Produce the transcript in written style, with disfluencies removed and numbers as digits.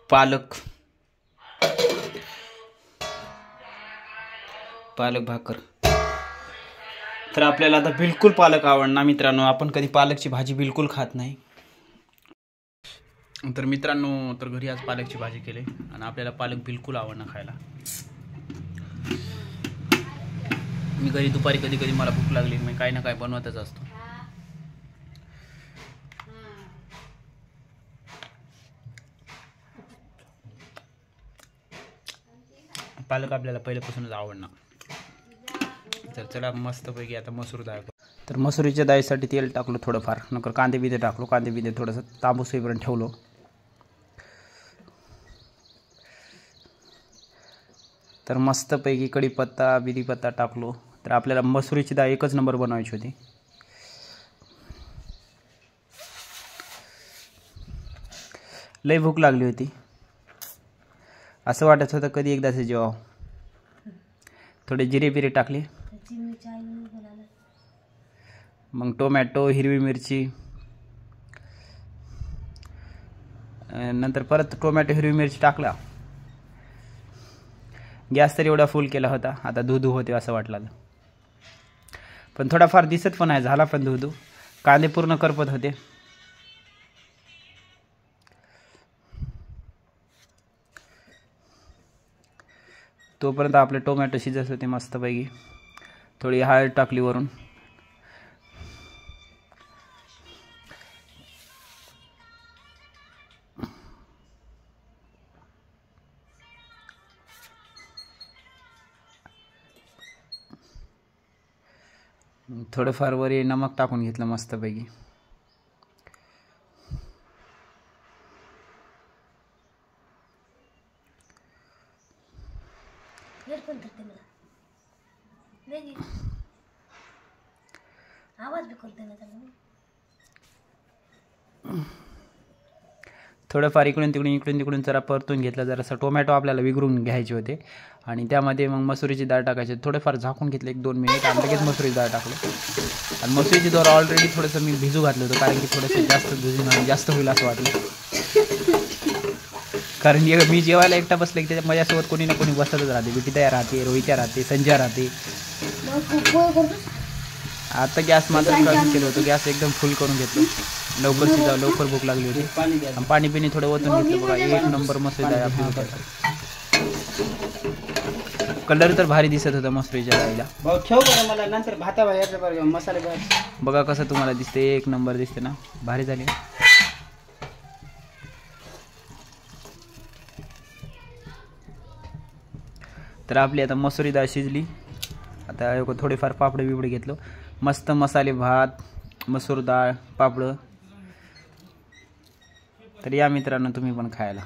पालक भाकर. तर आपल्याला आता बिलकुल पालक आवडणार मित्रांनो. आपण कधी पालकची भाजी बिलकुल खात नाही. तर मित्रांनो, तर घरी आज पालकची भाजी केली आणि आपल्याला पालक बिलकुल आवडणार खायला. मी घरी दुपारी कधी कधी मला भूक लागली मी काही ना काय बनवतच असतो. पालक आपल्याला पहिल्यापासूनच आवडणार. तर चला मस्तपैकी आता मसूर डाळ. तर मसुरीच्या डाळीसाठी तेल टाकलं थोडंफार, नंतर कांदे बिदे टाकलो. कांदे बिदे थोडंसं तांबूस होईपर्यंत ठेवलो. तर मस्तपैकी कढीपत्ता बिरीपत्ता टाकलो. तर आपल्याला मसुरीची डाळ एकच नंबर बनवायची होती. लई भूक लागली होती. असं वाटत होतं कधी एकदाच जेवावं. थोडे जिरे बिरे टाकले, मग टोमॅटो, हिरवी मिरची, नंतर परत टोमॅटो हिरवी मिरची टाकला. गॅस तर एवढा फुल केला होता, आता धुधू होते असं वाटलं. पण थोडाफार दिसत पण आहे झाला पण धुधू. कांदे पूर्ण करपत होते. तोपर्यंत आपले टोमॅटो शिजत होते मस्तपैकी. थोडी हळद टाकली वरून. थोडंफार वरी नमक टाकून घेतलं मस्तपैकी. थोडंफार इकडून तिकडून जरा परतून घेतलं. जरासा टोमॅटो आपल्याला विगरून घ्यायचे होते आणि त्यामध्ये मग मसुरीची डाळ टाकायची. थोडंफार झाकून घेतलं 1-2 मिनिट आणि लगेच मसुरीची डाळ टाकलं. आणि मसुरीची डाळ ऑलरेडी थोडंसं मी भिजू घातलं होतं, कारण की थोडंसं जास्त होईल असं वाटलं. कारण मी जेवायला एकटा बसले की त्याच्या माझ्यासोबत कोणी ना कोणी बसतच राहते. बिटीताई राहते, रोहित्या राहते, संजय राहते. आता गॅस मात्र कमी केलं होतं. गॅस एकदम फुल करून घेतलं. लवकर शिजावं, लवकर भूक लागली होती. पाणी पिणी थोडं ओतून घेतलं. बघा एक नंबर मसूर डाळ आपली. कलर तर भारी दिसत होता मसुरीच्या डाळीला. मसाले बघा कसं तुम्हाला दिसते. एक नंबर दिसते ना, भारी झाली. तर आपली आता मसुरी डाळ शिजली. आता थोडेफार पापड बिपडे घेतलो. मस्त मसाले भात, मसूर डाळ, पापड. तर या मित्रांनो तुम्ही पण खायला.